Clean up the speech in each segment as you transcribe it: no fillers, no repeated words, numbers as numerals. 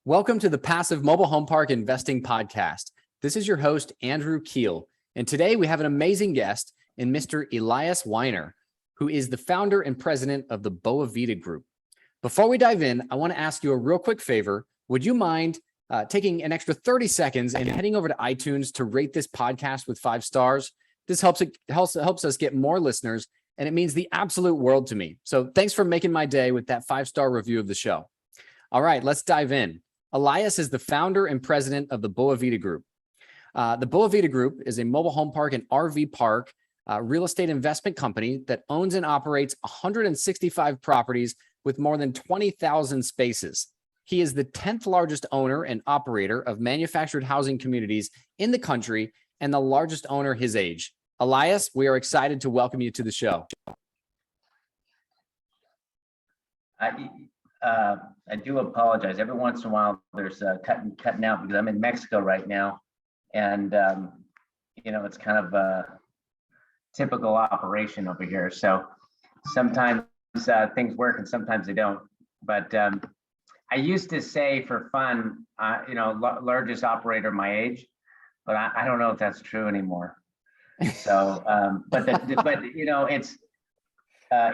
Welcome to the Passive Mobile Home Park Investing Podcast. This is your host, Andrew Keel. And today we have an amazing guest in Mr. Eli Weiner, who is the founder and president of the BoaVida Group. Before we dive in, I want to ask you a real quick favor. Would you mind taking an extra 30 seconds and heading over to iTunes to rate this podcast with 5 stars? This helps us get more listeners, and it means the absolute world to me. So thanks for making my day with that 5-star review of the show. All right, let's dive in. Elias is the founder and president of the BoaVida Group. The BoaVida Group is a mobile home park and RV park real estate investment company that owns and operates 165 properties with more than 20,000 spaces. He is the 10th largest owner and operator of manufactured housing communities in the country and the largest owner his age. Elias, we are excited to welcome you to the show. I do apologize. Every once in a while, there's cutting out because I'm in Mexico right now, and it's kind of a typical operation over here. So sometimes things work and sometimes they don't. But I used to say for fun, largest operator my age, but I don't know if that's true anymore. So,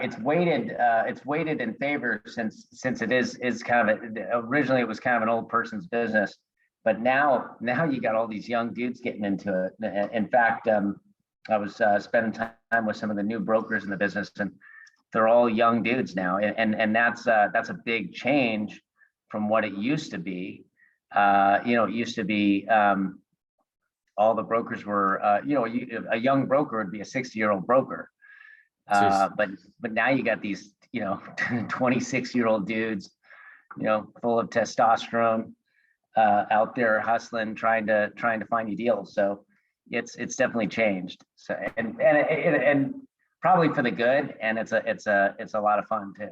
it's weighted in favor since it is kind of originally it was kind of an old person's business, but now you got all these young dudes getting into it. In fact, I was spending time with some of the new brokers in the business, and they're all young dudes now, and that's a big change from what it used to be. It used to be all the brokers were a young broker would be a 60-year-old broker. But now you got these 26-year-old dudes, full of testosterone, out there hustling, trying to find you deals. So it's definitely changed. So and probably for the good, and it's a lot of fun too.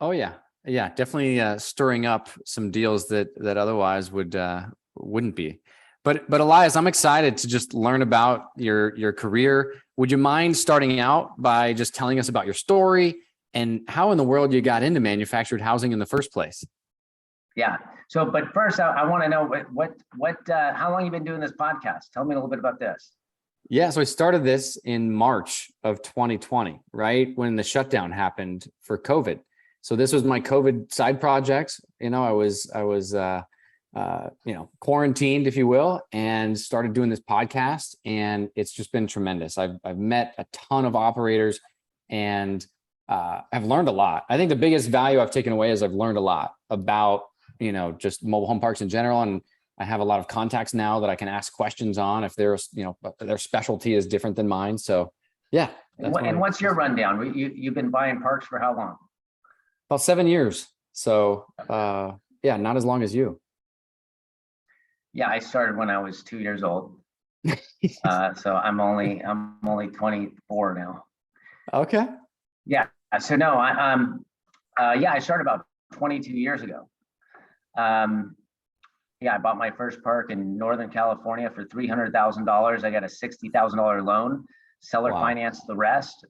Oh yeah, definitely stirring up some deals that otherwise wouldn't be. But Elias, I'm excited to just learn about your career. Would you mind starting out by just telling us about your story and how in the world you got into manufactured housing in the first place? Yeah. So, but first, I want to know how long you've been doing this podcast. Tell me a little bit about this. Yeah. So I started this in March of 2020, right when the shutdown happened for COVID. So this was my COVID side projects. I was quarantined, if you will, and started doing this podcast, and it's just been tremendous. I've met a ton of operators and I've learned a lot. I think the biggest value I've taken away is I've learned a lot about, just mobile home parks in general. And I have a lot of contacts now that I can ask questions on if their specialty is different than mine. So yeah. And what's your rundown? You've been buying parks for how long? About 7 years. So not as long as you. Yeah, I started when I was 2 years old. So I'm only 24 now. Okay. Yeah. So no, I started about 22 years ago. I bought my first park in Northern California for $300,000. I got a $60,000 loan. Seller financed the rest,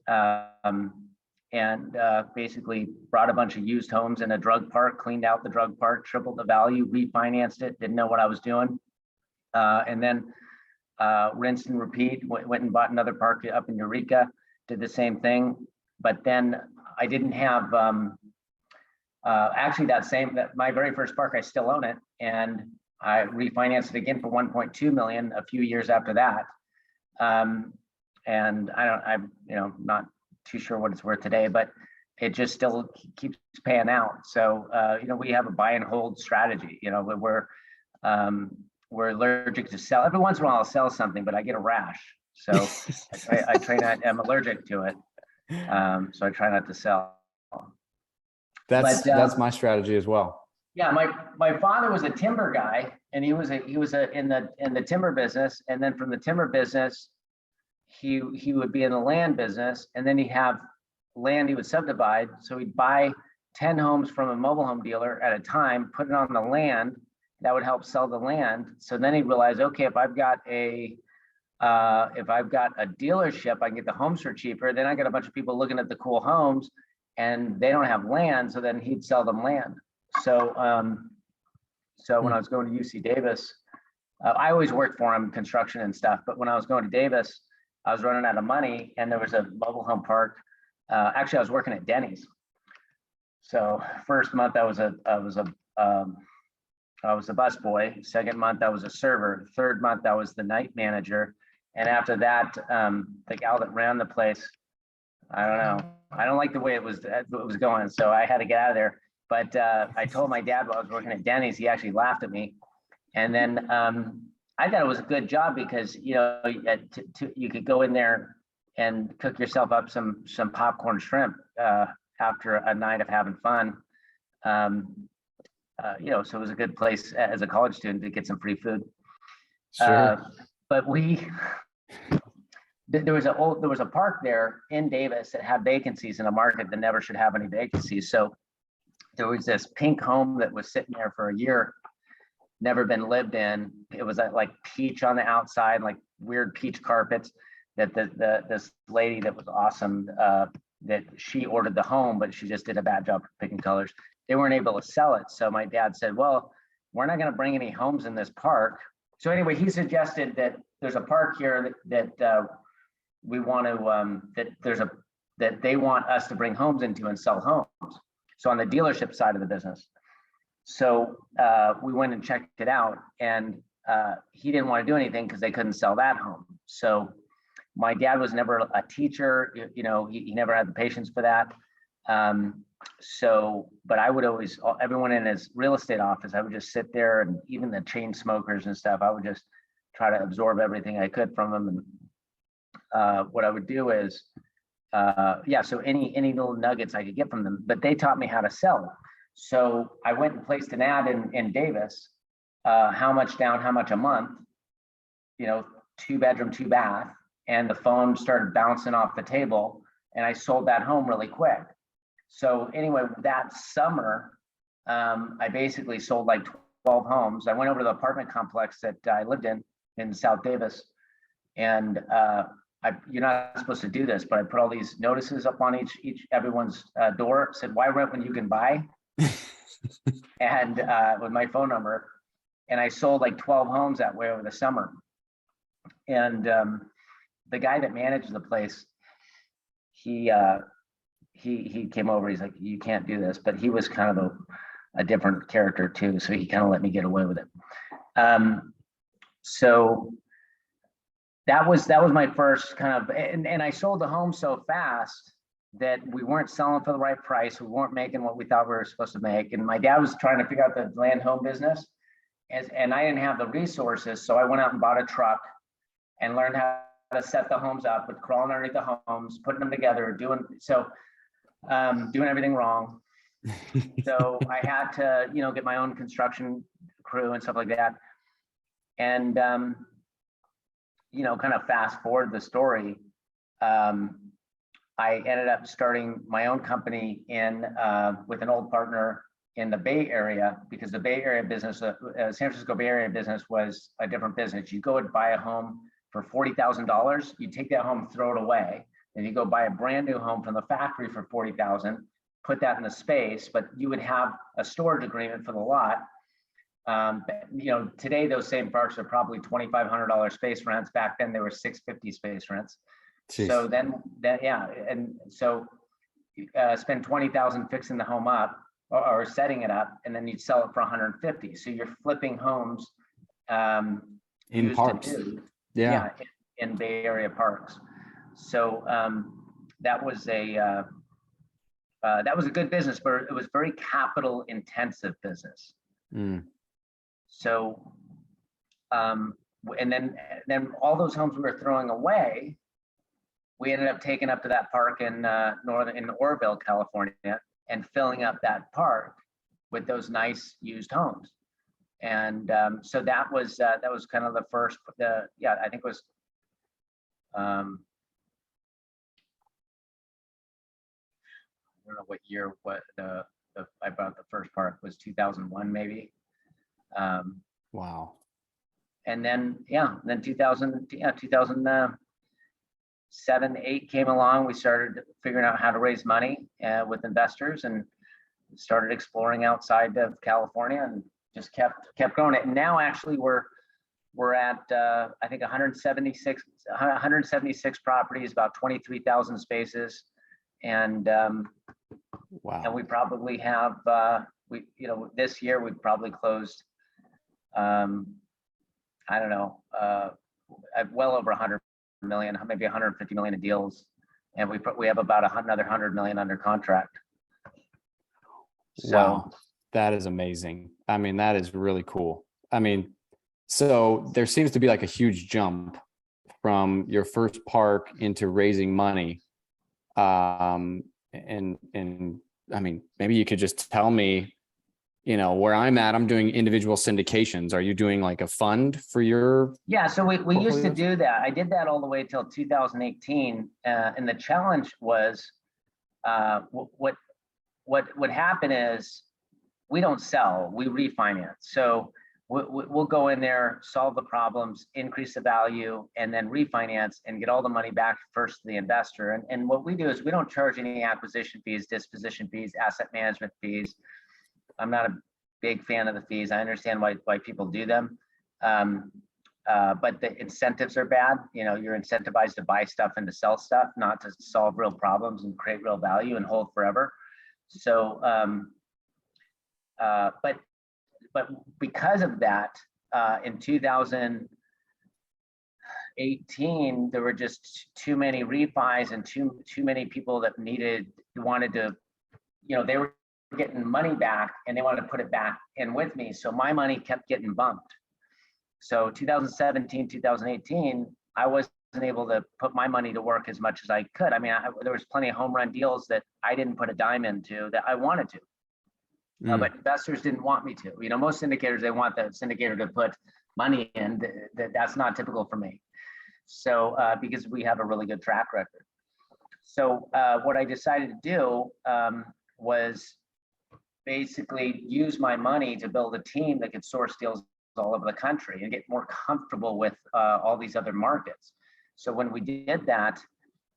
and basically brought a bunch of used homes in a drug park, cleaned out the drug park, tripled the value, refinanced it, didn't know what I was doing. And then rinsed and repeat, went and bought another park up in Eureka, did the same thing. But then I didn't have, my very first park, I still own it. And I refinanced it again for 1.2 million a few years after that. And I'm not too sure what it's worth today, but it just still keeps paying out. So, we have a buy and hold strategy. We're allergic to sell. Every once in a while I'll sell something, but I get a rash. So I'm allergic to it. So I try not to sell. That's my strategy as well. Yeah. My father was a timber guy, and he was in the timber business. And then from the timber business, he would be in the land business, and then he'd have land he would subdivide. So he'd buy 10 homes from a mobile home dealer at a time, put it on the land. That would help sell the land. So then he realized, okay, if I've got a dealership, I can get the homes for cheaper. Then I got a bunch of people looking at the cool homes, and they don't have land. So then he'd sell them land. So So when I was going to UC Davis, I always worked for him, construction and stuff. But when I was going to Davis, I was running out of money, and there was a mobile home park. Actually, I was working at Denny's. So first month I was a busboy. Second month I was a server. Third month I was the night manager. And after that, the gal that ran the place, I don't know. I don't like the way it was going, so I had to get out of there. But I told my dad while I was working at Denny's, he actually laughed at me. And then I thought it was a good job because, you know, you could go in there and cook yourself up some popcorn shrimp after a night of having fun. You know, so it was a good place as a college student to get some free food. Sure. But there was a park there in Davis that had vacancies in a market that never should have any vacancies. So there was this pink home that was sitting there for a year, never been lived in. It was like peach on the outside, like weird peach carpets. That this lady that was awesome, that she ordered the home, but she just did a bad job picking colors. They weren't able to sell it. So my dad said, well, we're not going to bring any homes in this park. So anyway, he suggested that there's a park here that we want to, that they want us to bring homes into and sell homes. So on the dealership side of the business. So we went and checked it out, and he didn't want to do anything because they couldn't sell that home. So my dad was never a teacher, you know, he never had the patience for that. But I would always, everyone in his real estate office, I would just sit there, and even the chain smokers and stuff, I would just try to absorb everything I could from them. And what I would do is, so any little nuggets I could get from them, but they taught me how to sell. So I went and placed an ad in Davis, how much down, how much a month, you know, 2-bedroom, 2-bath. And the phone started bouncing off the table, and I sold that home really quick. So anyway, that summer, I basically sold like 12 homes. I went over to the apartment complex that I lived in South Davis, and you're not supposed to do this, but I put all these notices up on everyone's door, said, why rent when you can buy? And with my phone number, and I sold like 12 homes that way over the summer. And the guy that managed the place, he came over. He's like, you can't do this, but he was kind of a different character too, so he kind of let me get away with it. So that was my first kind of, and I sold the home so fast that we weren't selling for the right price. We weren't making what we thought we were supposed to make. And my dad was trying to figure out the land home business, and I didn't have the resources, so I went out and bought a truck and learned how to set the homes up with crawling underneath the homes, putting them together, doing everything wrong. So I had to, you know, get my own construction crew and stuff like that. And, you know, kind of fast forward the story. I ended up starting my own company with an old partner in the Bay Area, because the Bay Area business, San Francisco Bay Area business was a different business. You go and buy a home for $40,000, you take that home, throw it away, and you go buy a brand new home from the factory for $40,000, put that in the space, but you would have a storage agreement for the lot. You know, today those same parks are probably $2,500 space rents. Back then they were $650 space rents. Jeez. So then and so spend $20,000 fixing the home up or setting it up, and then you'd sell it for $150. So you're flipping homes in parks. In Bay Area parks. So that was a good business, but it was very capital intensive business. So and then all those homes we were throwing away, we ended up taking up to that park in Oroville, California, and filling up that park with those nice used homes. And so that was kind of the first. I think it was. I don't know what year. What I bought the first park was 2001 maybe. Wow. And then 2007, 8 came along. We started figuring out how to raise money with investors, and started exploring outside of California, and just kept growing it. And now actually we're at I think 176 properties, about 23,000 spaces, and Wow. and we probably have this year we've probably closed I don't know well over 100 million, maybe 150 million of deals, and we have about another 100 million under contract. So, wow, that is amazing. I mean, that is really cool. I mean, so there seems to be like a huge jump from your first park into raising money. And I mean, maybe you could just tell me, where I'm at. I'm doing individual syndications. Are you doing like a fund for your? Yeah, so we used to portfolios? do that. I did that all the way till 2018, and the challenge was what would happen is we don't sell, we refinance. So we'll go in there, solve the problems, increase the value, and then refinance and get all the money back first to the investor. And what we do is we don't charge any acquisition fees, disposition fees, asset management fees. I'm not a big fan of the fees. I understand why people do them. But the incentives are bad. You're incentivized to buy stuff and to sell stuff, not to solve real problems and create real value and hold forever. So, but because of that, in 2018, there were just too many refis and too many people that wanted to, they were getting money back and they wanted to put it back in with me. So my money kept getting bumped. So 2017, 2018, I wasn't able to put my money to work as much as I could. I mean, there was plenty of home run deals that I didn't put a dime into that I wanted to. But investors didn't want me to. Most syndicators, they want the syndicator to put money in. That's not typical for me. So because we have a really good track record. So what I decided to do was basically use my money to build a team that could source deals all over the country and get more comfortable with all these other markets. So when we did that,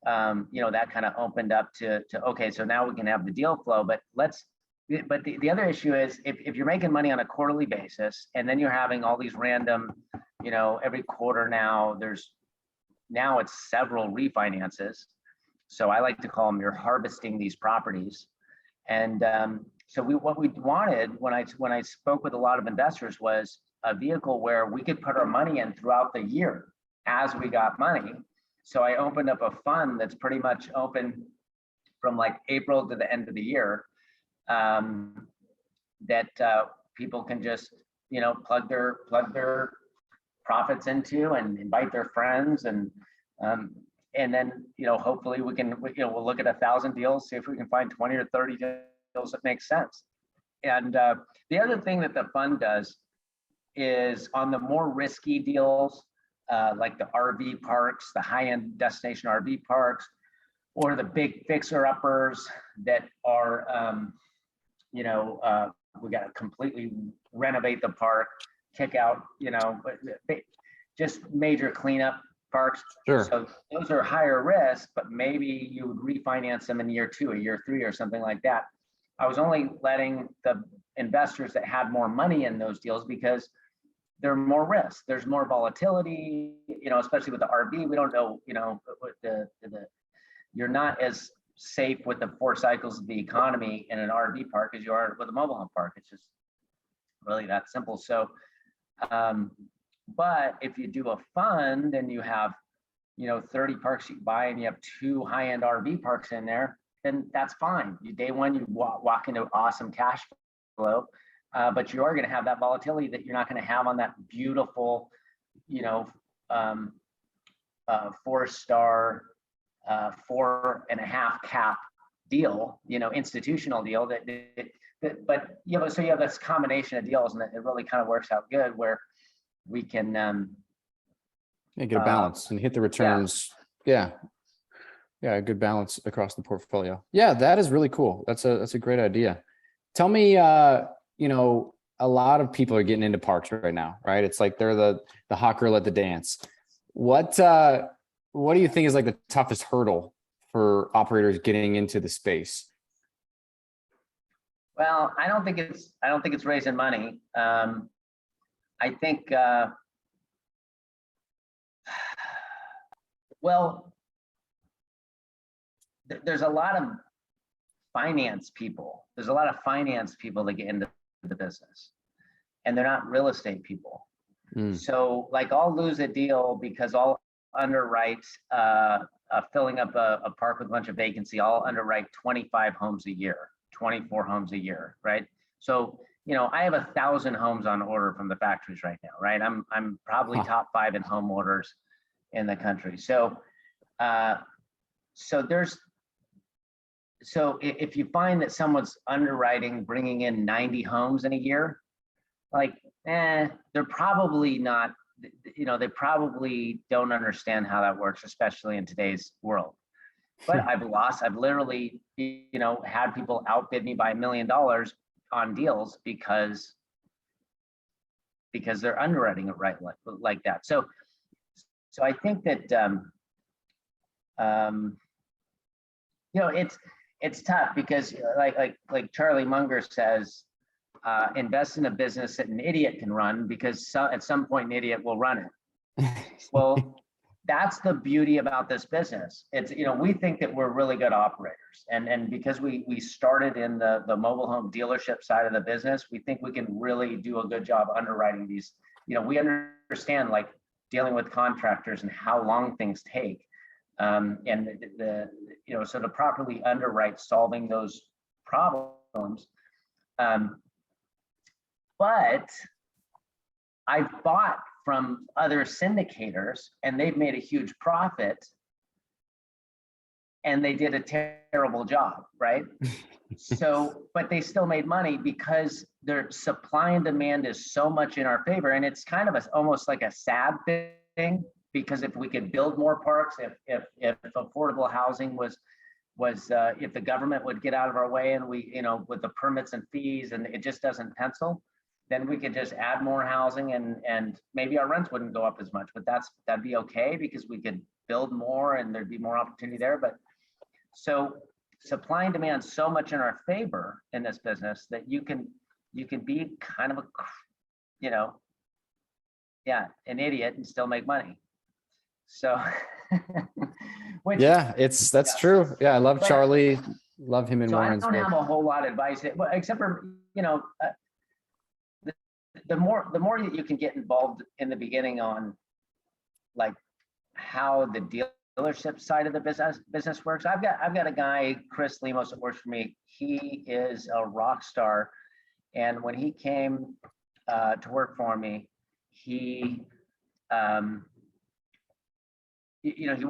that kind of opened up to okay, so now we can have the deal flow. But the other issue is if you're making money on a quarterly basis and then you're having all these random, every quarter now it's several refinances. So I like to call them, you're harvesting these properties. And so what we wanted when I spoke with a lot of investors was a vehicle where we could put our money in throughout the year as we got money. So I opened up a fund that's pretty much open from like April to the end of the year, that people can just plug their profits into and invite their friends, and then hopefully we'll look at 1,000 deals, see if we can find 20 or 30 deals that make sense. And the other thing that the fund does is on the more risky deals, like the RV parks, the high-end destination RV parks, or the big fixer-uppers that are, we got to completely renovate the park, kick out, just major cleanup parks. Sure. So those are higher risk, but maybe you would refinance them in year 2 or year 3 or something like that. I was only letting the investors that had more money in those deals because there are more risks. There's more volatility, especially with the RV. We don't know, you're not as safe with the 4 cycles of the economy in an RV park as you are with a mobile home park. It's just really that simple. So, but if you do a fund and you have, 30 parks you buy and you have 2 high-end RV parks in there, then that's fine. Day one, you walk into awesome cash flow, but you are going to have that volatility that you're not going to have on that beautiful, 4-star, 4.5 cap deal, institutional deal but so you have this combination of deals, and it really kind of works out good where we can get a balance and hit the returns. Yeah. A good balance across the portfolio. Yeah, that is really cool. That's a great idea. Tell me, a lot of people are getting into parks right now, right? It's like they're the hot girl at the dance. What do you think is like the toughest hurdle for operators getting into the space? Well, I don't think it's raising money. I think, well, there's a lot of finance people. There's a lot of finance people that get into the business, and they're not real estate people. So like I'll lose a deal because I'll underwrite filling up a park with a bunch of vacancy. I'll underwrite 25 homes a year, 24 homes a year, right? So, you know, I have 1,000 homes on order from the factories right now, right? I'm probably top 5 in home orders in the country. So, so if you find that someone's underwriting, bringing in 90 homes in a year, like, they're probably not, you know, they probably don't understand how that works, especially in today's world. But I've literally, you know, had people outbid me by $1 million on deals because they're underwriting it right like that. So I think that, you know, it's tough because like Charlie Munger says, invest in a business that an idiot can run, because at some point an idiot will run it. Well, that's the beauty about this business. It's, you know, we think that we're really good operators, and because we started in the mobile home dealership side of the business, we think we can really do a good job underwriting these. You know, we understand like dealing with contractors and how long things take, and you know, so to properly underwrite solving those problems. But I've bought from other syndicators and they've made a huge profit and they did a terrible job, right? So, but they still made money because their supply and demand is so much in our favor. And it's kind of almost like a sad thing, because if we could build more parks, if affordable housing was if the government would get out of our way and we, you know, with the permits and fees and it just doesn't pencil, then we could just add more housing and maybe our rents wouldn't go up as much, but that'd be okay because we could build more and there'd be more opportunity there. But so supply and demand so much in our favor in this business that you can be kind of a, you know, yeah, an idiot and still make money. So which, yeah, that's true. Yeah, I love Charlie, love him in so Warren's I don't book. have a whole lot of advice, except for, you know, the more that you can get involved in the beginning on like how the dealership side of the business works. I've got a guy, Chris Lemos, that works for me. He is a rock star, and when he came to work for me, he you know, he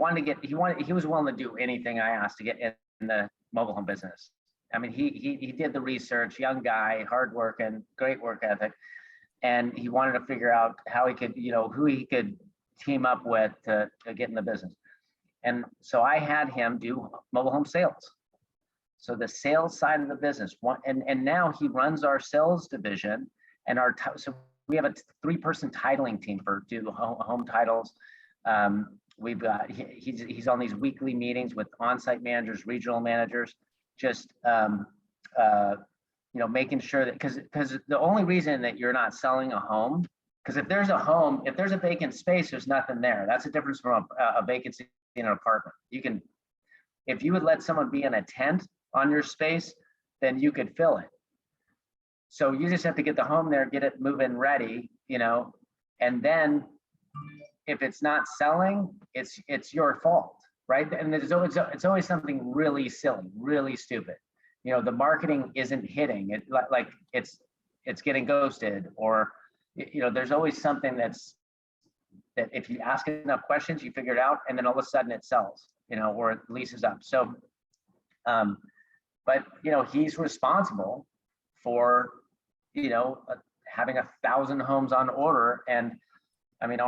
was willing to do anything I asked to get in the mobile home business. I mean, he did the research, young guy, hardworking, great work ethic. And he wanted to figure out how he could, you know, who he could team up with to get in the business. And so I had him do mobile home sales. So the sales side of the business, and now he runs our sales division and so we have a 3-person titling team for do home titles. We've got, he's on these weekly meetings with on-site managers, regional managers, just, you know, making sure that, because the only reason that you're not selling a home, because if there's a vacant space, there's nothing there. That's the difference from a vacancy in an apartment. You can, if you would let someone be in a tent on your space, then you could fill it. So you just have to get the home there, get it move-in ready, you know, and then if it's not selling, it's your fault, right? And it's always something really silly, really stupid. You know, the marketing isn't hitting it, like it's getting ghosted, or, you know, there's always something that if you ask enough questions, you figure it out, and then all of a sudden it sells, you know, or it leases up. So, but, you know, he's responsible for, you know, having 1,000 homes on order. And I mean, I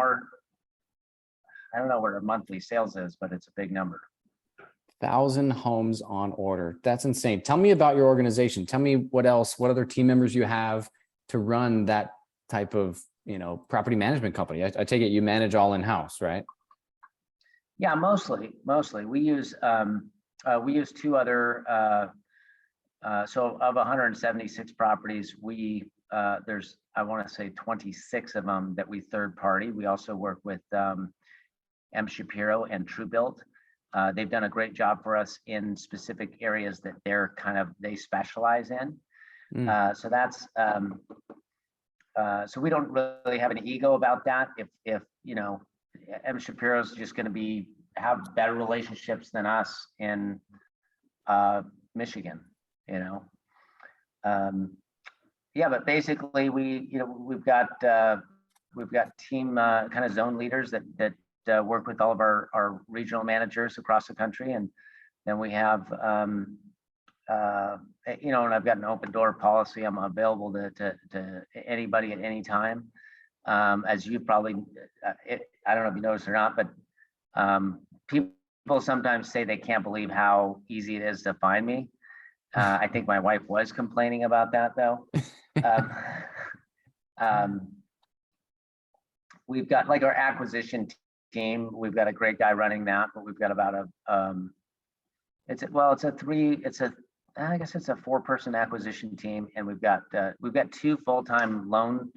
don't know what our monthly sales is, but it's a big number. 1,000 homes on order. That's insane. Tell me about your organization. Tell me what other team members you have to run that type of, you know, property management company. I take it you manage all in-house, right? Yeah, mostly. We use 2 other So of 176 properties, there's, I want to say 26 of them that we third party. We also work with M. Shapiro and TrueBuilt. They've done a great job for us in specific areas that they specialize in. So that's, so we don't really have an ego about that. If M. Shapiro's just going to have better relationships than us in Michigan, yeah, but basically we've got team kind of zone leaders that work with all of our regional managers across the country, and then we have and I've got an open door policy. I'm available to anybody at any time. As you probably, I don't know if you noticed or not, but people sometimes say they can't believe how easy it is to find me. I think my wife was complaining about that though. We've got like our acquisition team. We've got a great guy running that, but we've got about it's a 4-person acquisition team, and we've got 2 full-time loan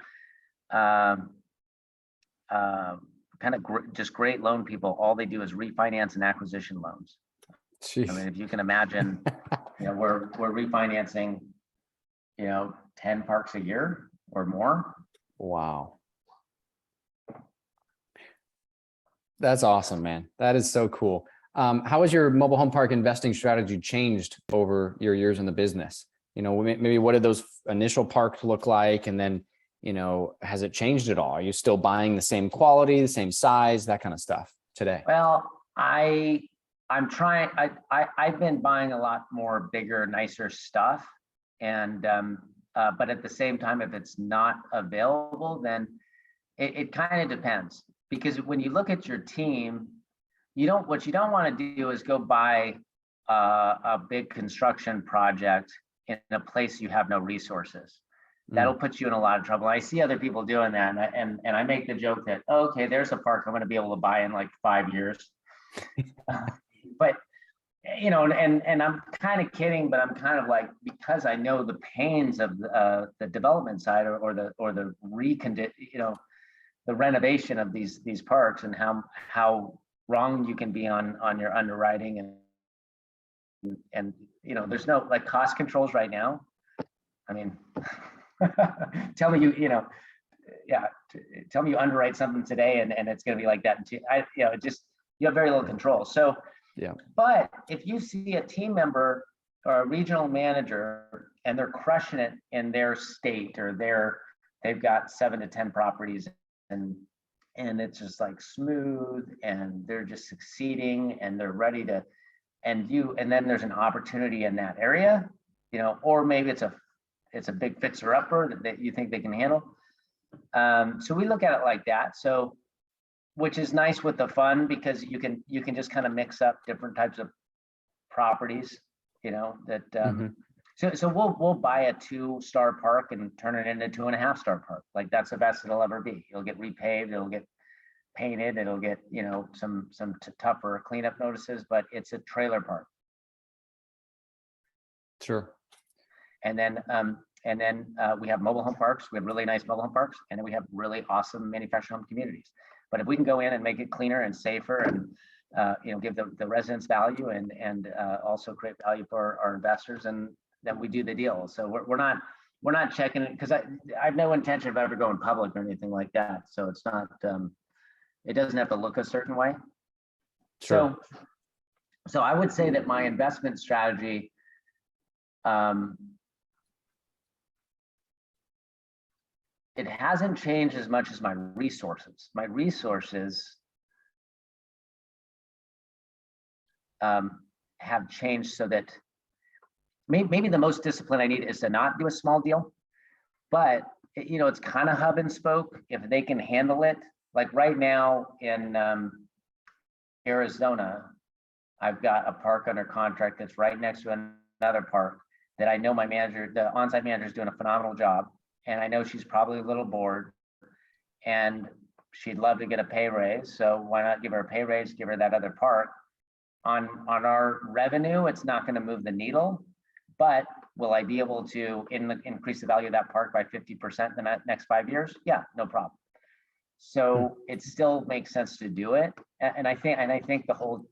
just great loan people. All they do is refinance and acquisition loans. Jeez. I mean, if you can imagine, we're refinancing 10 parks a year or more. Wow. That's awesome, man. That is so cool. How has your mobile home park investing strategy changed over your years in the business? Maybe what did those initial parks look like? And then, has it changed at all? Are you still buying the same quality, the same size, that kind of stuff today? Well, I'm trying, I've been buying a lot more bigger, nicer stuff. And, but at the same time, if it's not available, then it kind of depends. Because when you look at your team, what you don't want to do is go buy a big construction project in a place you have no resources. That'll put you in a lot of trouble. I see other people doing that, and I make the joke that, oh, okay, there's a park I'm going to be able to buy in like 5 years. But and I'm kind of kidding, but I'm kind of like, because I know the pains of the development side or the the renovation of these parks, and how wrong you can be on your underwriting, and there's no like cost controls right now. I mean, tell me tell me you underwrite something today and it's going to be like that. You have very little control. So yeah. But if you see a team member or a regional manager and they're crushing it in their state, or they've got 7 to 10 properties, and it's just like smooth, and they're just succeeding, and they're ready to, and then there's an opportunity in that area, or maybe it's a big fixer-upper that you think they can handle. So we look at it like that. So, which is nice with the fund, because you can just kind of mix up different types of properties, So we'll buy a 2-star park and turn it into 2.5-star park. Like, that's the best it'll ever be. It'll get repaved, it'll get painted, it'll get some tougher cleanup notices, but it's a trailer park. Sure. And then we have mobile home parks. We have really nice mobile home parks, and then we have really awesome manufactured home communities. But if we can go in and make it cleaner and safer, and give the residents value, and also create value for our investors, and then we do the deal. So we're not checking it, because I have no intention of ever going public or anything like that. So it's not it doesn't have to look a certain way. Sure. So I would say that my investment strategy, it hasn't changed as much as my resources. My resources have changed, so that maybe the most discipline I need is to not do a small deal, but it's kind of hub and spoke. If they can handle it, like right now in Arizona, I've got a park under contract that's right next to another park that I know my manager, the on-site manager, is doing a phenomenal job. And I know she's probably a little bored, and she'd love to get a pay raise. So why not give her a pay raise, give her that other park? On our revenue, it's not going to move the needle, but Will I be able to increase the value of that park by 50% in the next 5 years? Yeah, no problem. So it still makes sense to do it. And I think the whole,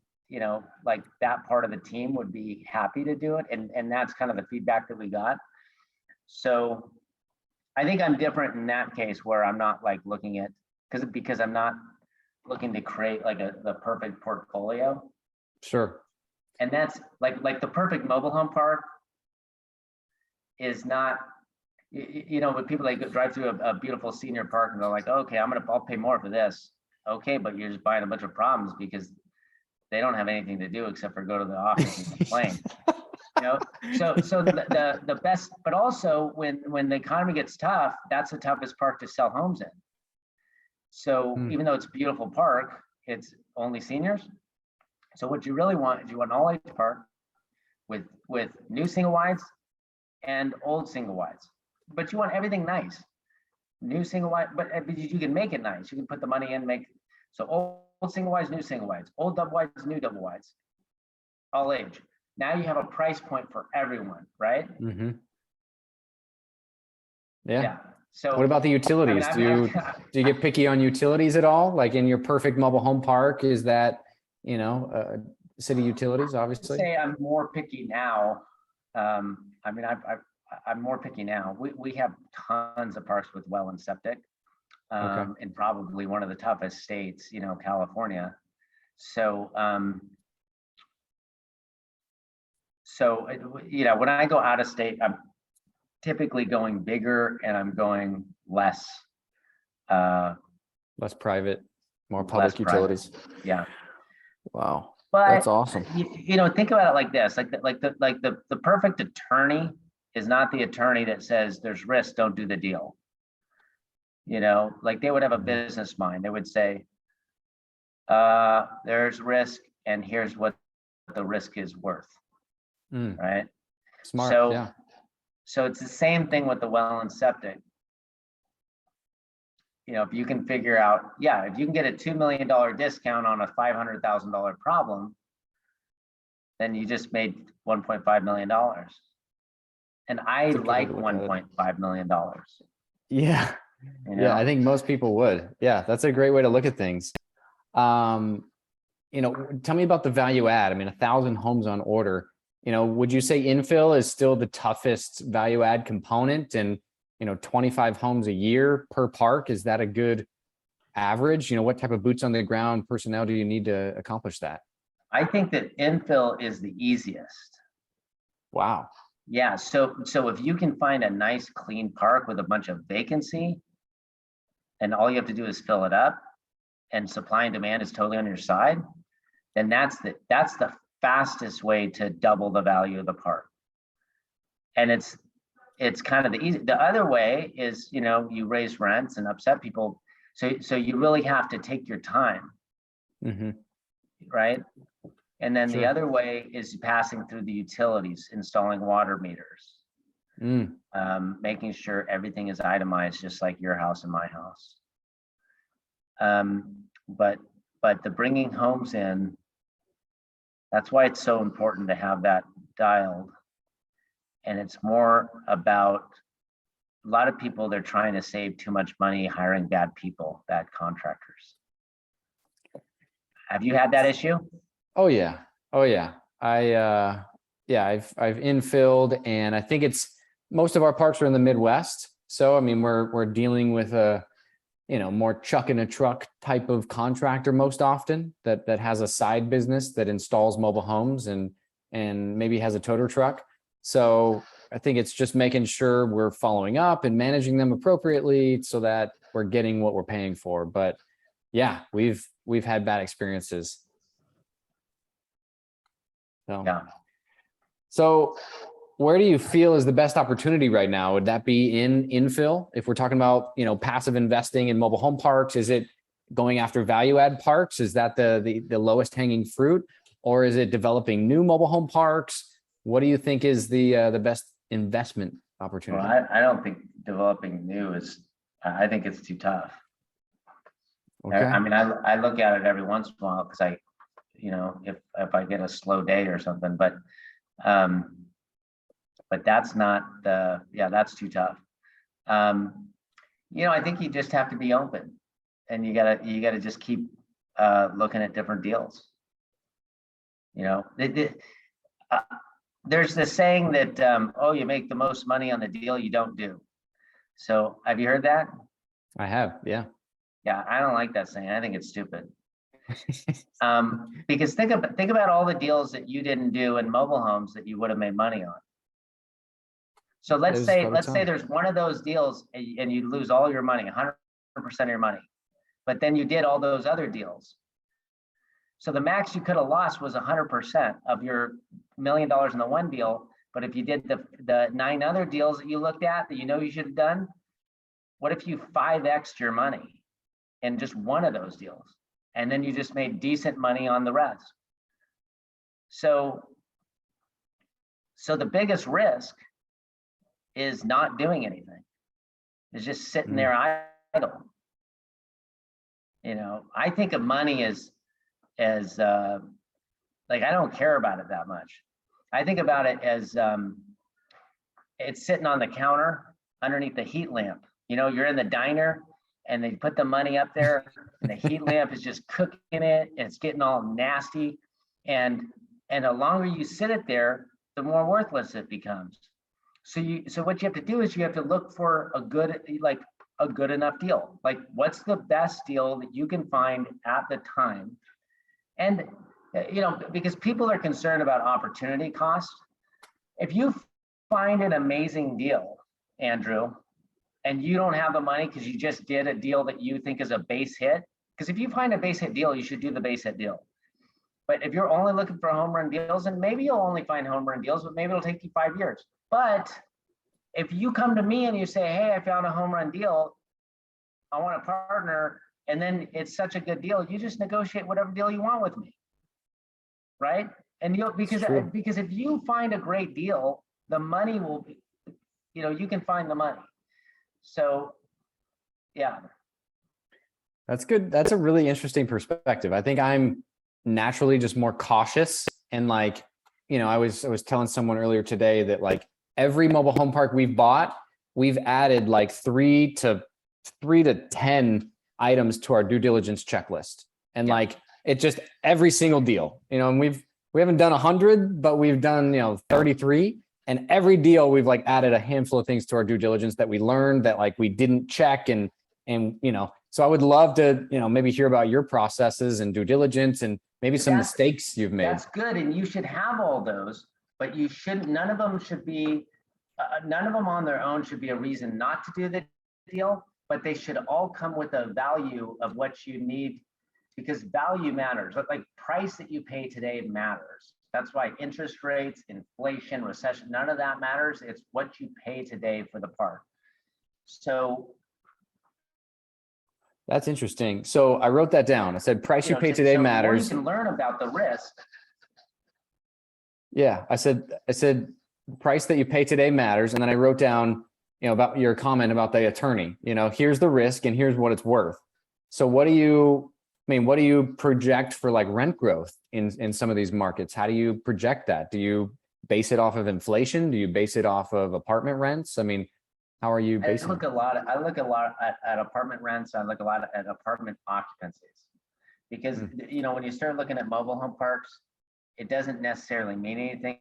like that part of the team would be happy to do it. And that's kind of the feedback that we got. So I think I'm different in that case where I'm not like looking at, because I'm not looking to create like the perfect portfolio. Sure. And that's like the perfect mobile home park is not, when people like drive through a beautiful senior park and they're like, okay, I'll pay more for this. Okay, but you're just buying a bunch of problems because they don't have anything to do except for go to the office and complain. So the best, but also when the economy gets tough, that's the toughest park to sell homes in. So even though it's a beautiful park, it's only seniors. So what you really want is you want an all-age park with new single wides and old single wides, but you want everything nice. New single wide, but you can make it nice. You can put the money in, so old single wides, new single wides, old double wides, new double wides, all age. Now you have a price point for everyone, right? Mm-hmm. Yeah. So what about the utilities? Do you get picky on utilities at all? Like in your perfect mobile home park, is that, city utilities, obviously? I'd say I'm more picky now. I'm more picky now. We have tons of parks with well and septic, in probably one of the toughest states, California. So, when I go out of state, I'm typically going bigger and I'm going less private, more public utilities. Yeah. Wow. But that's awesome. Think about it like this: the perfect attorney is not the attorney that says there's risk, don't do the deal. Like they would have a business mind. They would say, there's risk, and here's what the risk is worth. Right? Smart. So it's the same thing with the well and septic. If you can figure out, if you can get a $2 million discount on a $500,000 problem, then you just made $1.5 million. And I like $1.5 million. Yeah. Yeah, I think most people would. Yeah, that's a great way to look at things. Tell me about the value add. 1,000 homes on order. Would you say infill is still the toughest value add component? And 25 homes a year per park, is that a good average? What type of boots on the ground personnel do you need to accomplish that? I think that infill is the easiest. Wow. Yeah. So if you can find a nice clean park with a bunch of vacancy and all you have to do is fill it up and supply and demand is totally on your side, then that's the fastest way to double the value of the park. And it's kind of the easy. The other way is, you raise rents and upset people. So you really have to take your time. Right. And then the other way is passing through the utilities, installing water meters, making sure everything is itemized, just like your house and my house. But the bringing homes in, that's why it's so important to have that dialed. And it's more about a lot of people, they're trying to save too much money hiring bad people, bad contractors. Have you had that issue? Oh yeah. I've infilled, and I think most of our parks are in the Midwest. So we're dealing with a more chuck in a truck type of contractor most often that has a side business that installs mobile homes and maybe has a toter truck. So I think it's just making sure we're following up and managing them appropriately so that we're getting what we're paying for. But yeah, we've had bad experiences. So where do you feel is the best opportunity right now? Would that be in infill? If we're talking about, passive investing in mobile home parks, is it going after value add parks? Is that the lowest hanging fruit, or is it developing new mobile home parks? What do you think is the best investment opportunity? Well, I don't think developing new I think it's too tough. Okay. I look at it every once in a while because if I get a slow day or something, but but that's not that's too tough. I think you just have to be open, and you gotta just keep looking at different deals. There's this saying that you make the most money on the deal you don't do. So have you heard that? I have, yeah. Yeah, I don't like that saying. I think it's stupid. Because think about all the deals that you didn't do in mobile homes that you would have made money on. So let's say there's one of those deals and you lose all your money, 100% of your money, but then you did all those other deals. So the max you could have lost was 100% of your $1 million in the one deal. But if you did the 9 other deals that you looked at that you should have done, what if you 5x'd your money in just one of those deals? And then you just made decent money on the rest. So the biggest risk is not doing anything. It's just sitting there idle. I think of money as like, I don't care about it that much. I think about it as it's sitting on the counter underneath the heat lamp. You're in the diner and they put the money up there and the heat lamp is just cooking it and it's getting all nasty. And the longer you sit it there, the more worthless it becomes. So what you have to do is you have to look for a good enough deal. Like, what's the best deal that you can find at the time? And because people are concerned about opportunity cost. If you find an amazing deal, Andrew, and you don't have the money because you just did a deal that you think is a base hit, because if you find a base hit deal, you should do the base hit deal. But if you're only looking for home run deals, and maybe you'll only find home run deals, but maybe it'll take you 5 years. But if you come to me and you say, hey, I found a home run deal, I want a partner, and then it's such a good deal, you just negotiate whatever deal you want with me, right? And because if you find a great deal, the money will be, you can find the money. So, yeah. That's good. That's a really interesting perspective. I think I'm naturally just more cautious, and I was telling someone earlier today that every mobile home park we've bought, we've added 3 to 10 items to our due diligence checklist. And it's just every single deal, and we haven't done 100, but we've done, 33. And every deal we've added a handful of things to our due diligence that we learned that we didn't check. And so I would love to, maybe hear about your processes and due diligence and maybe some mistakes you've made. That's good. And you should have all those, but you shouldn't, none of them on their own should be a reason not to do the deal, but they should all come with a value of what you need, because value matters. Like price that you pay today matters. That's why interest rates, inflation, recession, none of that matters. It's what you pay today for the park. So that's interesting. So I wrote that down. I said, price you pay today matters. You can learn about the risk. Yeah, I said, price that you pay today matters. And then I wrote down, about your comment about the attorney, here's the risk and here's what it's worth. So what do you project for rent growth in some of these markets? How do you project that? Do you base it off of inflation? Do you base it off of apartment rents? How are you basing? I look a lot at apartment rents. I look a lot at apartment occupancies, because when you start looking at mobile home parks, it doesn't necessarily mean anything.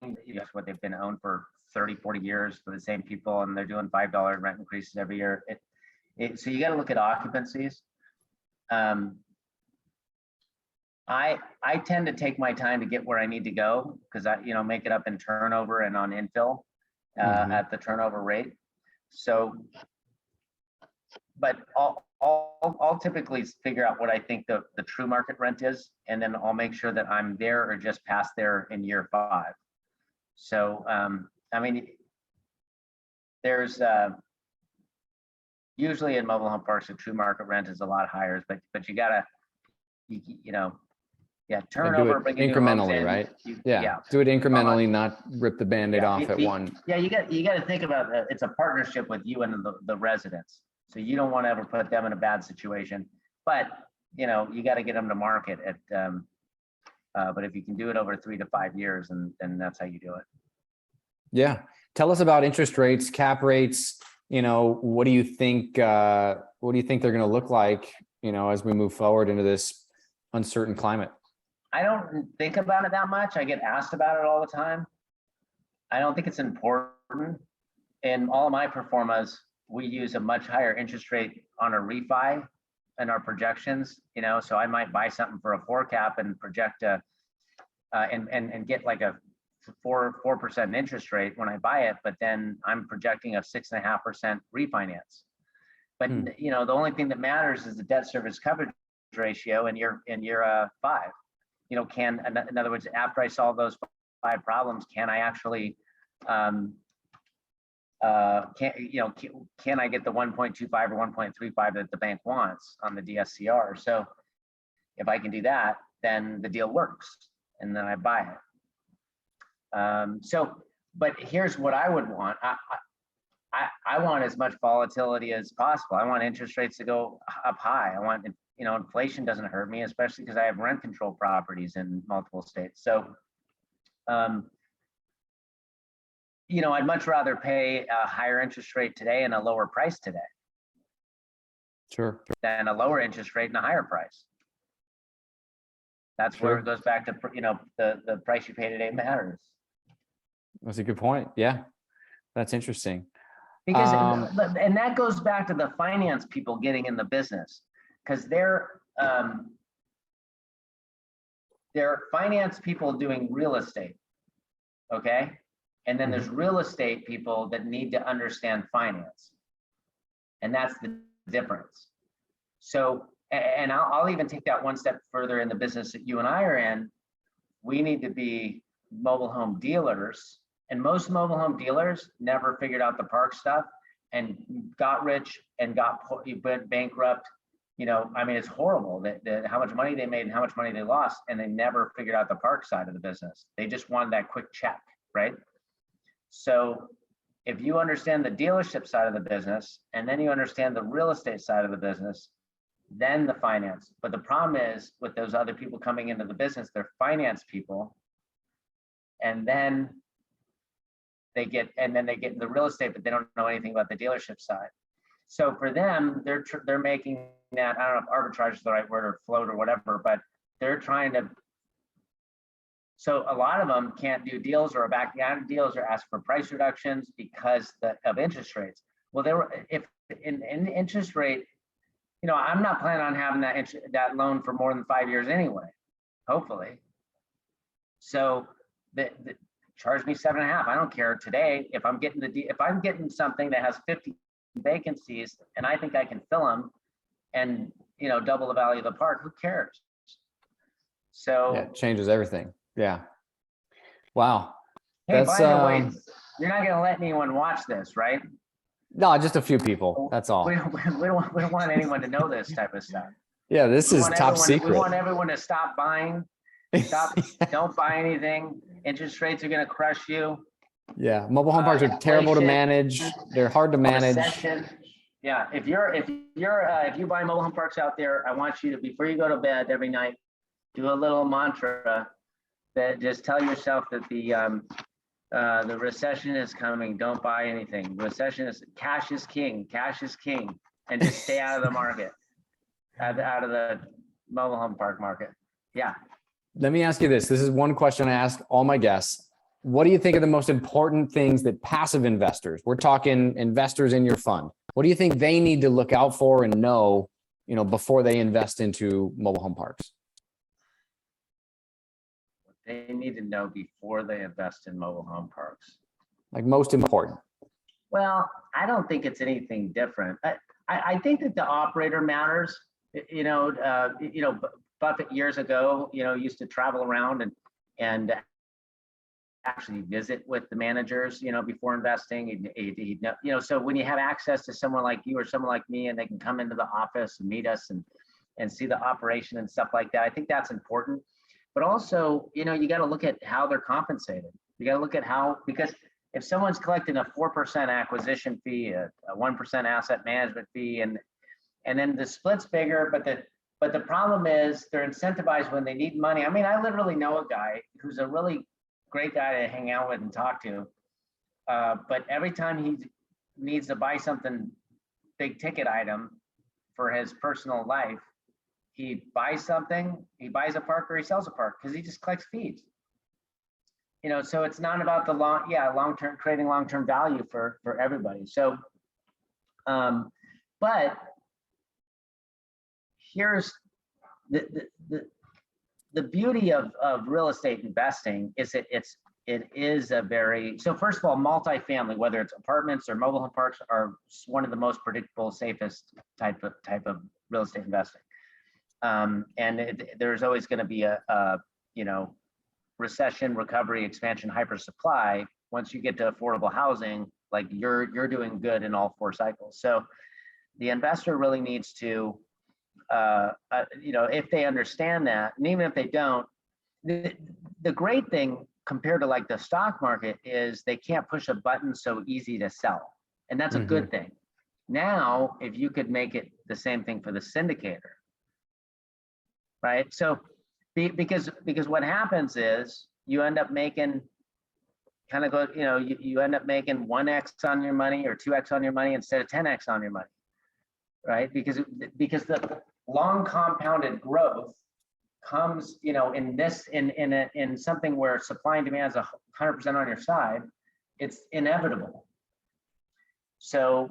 That's what they've been owned for 30, 40 years for the same people, and they're doing $5 rent increases every year. So you got to look at occupancies. I tend to take my time to get where I need to go, because I make it up in turnover and on infill at the turnover rate. So, but I'll typically figure out what I think the true market rent is, and then I'll make sure that I'm there or just past there in year 5. So there's usually in mobile home parks, the true market rent is a lot higher, but you gotta, turnover, do it incrementally, right? Do it incrementally, not rip the Band-Aid off at one. Yeah, you got to think about it's a partnership with you and the residents. So you don't want to ever put them in a bad situation, but you got to get them to market at But if you can do it over 3 to 5 years, then that's how you do it. Yeah. Tell us about interest rates, cap rates. What do you think they're going to look like, as we move forward into this uncertain climate? I don't think about it that much. I get asked about it all the time. I don't think it's important. In all of my performas, we use a much higher interest rate on a refi and our projections, so I might buy something for a 4 cap and project and get like a 4% interest rate when I buy it, but then I'm projecting a 6.5% refinance. But the only thing that matters is the debt service coverage ratio, and you're 5. In other words, after I solve those 5 problems, can I actually can I get the 1.25 or 1.35 that the bank wants on the DSCR? So if I can do that, then the deal works, and then I buy it. But here's what I would want. I want as much volatility as possible. I want interest rates to go up high. I want, inflation doesn't hurt me, especially because I have rent control properties in multiple states. So, I'd much rather pay a higher interest rate today and a lower price today. Sure. Than a lower interest rate and a higher price. That's where it goes back to, the price you pay today matters. That's a good point. Yeah, that's interesting. Because, and that goes back to the finance people getting in the business, because they're finance people doing real estate, okay? And then there's real estate people that need to understand finance, and that's the difference. So, and I'll even take that one step further in the business that you and I are in. We need to be mobile home dealers, and most mobile home dealers never figured out the park stuff and got rich and went bankrupt. It's horrible that how much money they made and how much money they lost, and they never figured out the park side of the business. They just wanted that quick check, right? So if you understand the dealership side of the business, and then you understand the real estate side of the business, then the finance. But the problem is with those other people coming into the business, they're finance people, and then they get into real estate, but they don't know anything about the dealership side. So for them, they're making that, I don't know if arbitrage is the right word, or float or whatever, but they're trying to. So a lot of them can't do deals or are backing out of deals or ask for price reductions because of interest rates. Well, if in interest rate, I'm not planning on having that loan for more than 5 years anyway, hopefully. So charge me 7.5. I don't care today if I'm getting something that has 50 vacancies and I think I can fill them and double the value of the park. Who cares? So yeah, it changes everything. Yeah. Wow. Hey, by the way, you're not going to let anyone watch this, right? No, just a few people. That's all. We don't want anyone to know this type of stuff. Yeah, this is top secret. We want everyone to stop buying. Don't buy anything. Interest rates are going to crush you. Yeah, mobile home parks are terrible to manage. They're hard to manage. Recession. Yeah, if you buy mobile home parks out there, I want you to, before you go to bed every night, do a little mantra that just tell yourself that the recession is coming. Don't buy anything. Cash is king. Cash is king, and just stay out of the market, out of the mobile home park market. Yeah. Let me ask you this. This is one question I ask all my guests. What do you think are the most important things that passive investors, we're talking investors in your fund, what do you think they need to look out for and know, before they invest into mobile home parks? They need to know before they invest in mobile home parks. Like most important. Well, I don't think it's anything different. I think that the operator matters. Buffett years ago, used to travel around and actually visit with the managers, before investing. He'd know, so when you have access to someone like you or someone like me, and they can come into the office and meet us and see the operation and stuff like that, I think that's important. But also, you got to look at how they're compensated. You got to look at because if someone's collecting a 4% acquisition fee, a 1% asset management fee, and then the split's bigger, but But the problem is they're incentivized when they need money. I mean, I literally know a guy who's a really great guy to hang out with and talk to. But every time he needs to buy something, big ticket item for his personal life, he buys something, he buys a park or he sells a park because he just collects fees. You know, so it's not about the long-term, creating long-term value for everybody. So, but here's the beauty of real estate investing is that it is a very, so first of all, multifamily, whether it's apartments or mobile home parks, are one of the most predictable, safest type of real estate investing. And there's always going to be a you know, recession, recovery, expansion, hyper supply. Once you get to affordable housing, like you're doing good in all 4 cycles. So the investor really needs to, you know, if they understand that, and even if they don't, the great thing compared to like the stock market is they can't push a button so easy to sell. And that's a good thing. Now, if you could make it the same thing for the syndicator, right? So because what happens is you end up making kind of go, you know, you end up making 1x on your money or 2x on your money instead of 10x on your money, right? Because the long compounded growth comes, you know, in something where supply and demand is 100% on your side, it's inevitable. So,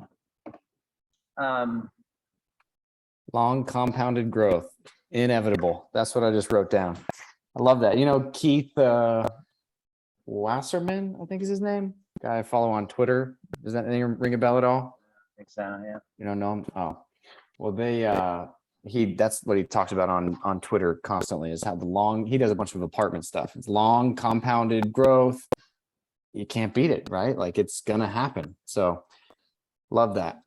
long compounded growth, inevitable. That's what I just wrote down. I love that. You know, Keith Wasserman, I think is his name. Guy I follow on Twitter. Does that name ring a bell at all? I think so, yeah. You don't know him? Oh, well, that's what he talks about on Twitter constantly, is how he does a bunch of apartment stuff. It's long compounded growth. You can't beat it, right? Like it's gonna happen. So love that.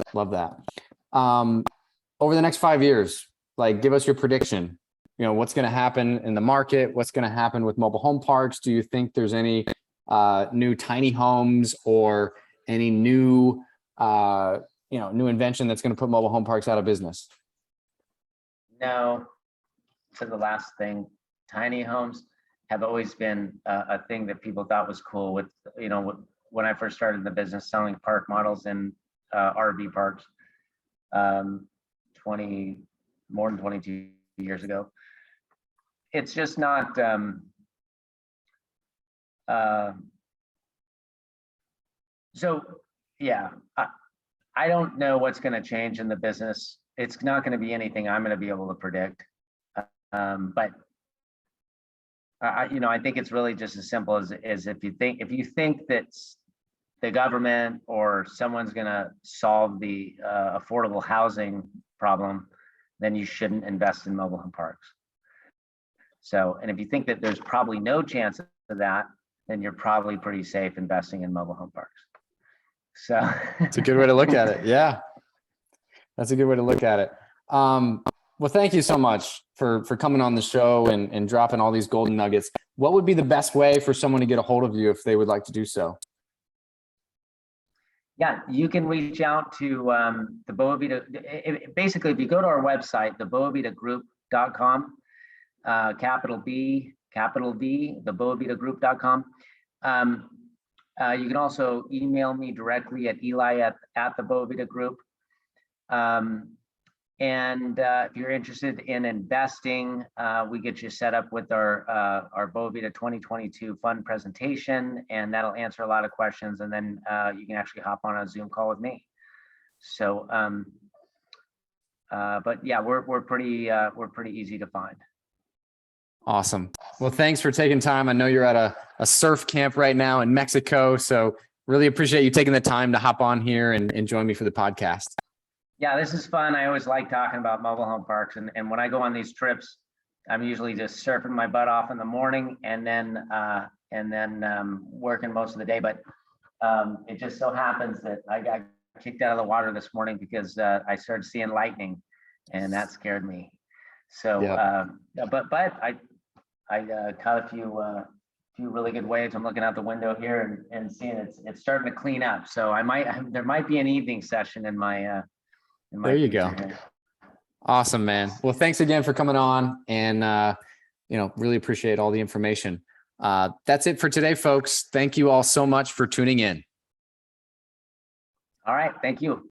Over the next 5 years, like give us your prediction. You know, what's gonna happen in the market? What's gonna happen with mobile home parks? Do you think there's any new tiny homes or any new new invention that's gonna put mobile home parks out of business? No, to the last thing, tiny homes have always been a thing that people thought was cool. With, you know, when I first started in the business selling park models in RV parks, more than 22 years ago. It's just not. So yeah, I don't know what's going to change in the business. It's not going to be anything I'm going to be able to predict. But I think it's really just as simple as if you think that the government or someone's going to solve the affordable housing problem, then you shouldn't invest in mobile home parks. So, and if you think that there's probably no chance of that, then you're probably pretty safe investing in mobile home parks. So it's a good way to look at it. Yeah. That's a good way to look at it. Well, thank you so much for coming on the show and dropping all these golden nuggets. What would be the best way for someone to get a hold of you if they would like to do so? Yeah, you can reach out to the BoaVida. Basically, if you go to our website, the BoaVidaGroup.com, capital B, capital V, the BoaVidaGroup.com. You can also email me directly at Eli at the BoaVida Group. And if you're interested in investing, we get you set up with our BoaVida 2022 fund presentation, and that'll answer a lot of questions. And then you can actually hop on a Zoom call with me. So, but yeah, we're pretty easy to find. Awesome. Well, thanks for taking time. I know you're at a surf camp right now in Mexico, so really appreciate you taking the time to hop on here and join me for the podcast. Yeah, this is fun. I always like talking about mobile home parks. And when I go on these trips, I'm usually just surfing my butt off in the morning and then working most of the day. But it just so happens that I got kicked out of the water this morning because I started seeing lightning, and that scared me. So, but I caught a few really good waves. I'm looking out the window here and seeing it's starting to clean up. So there might be an evening session in my. There you go. Awesome, man. Well, thanks again for coming on, and really appreciate all the information. That's it for today, folks. Thank you all so much for tuning in. All right. Thank you.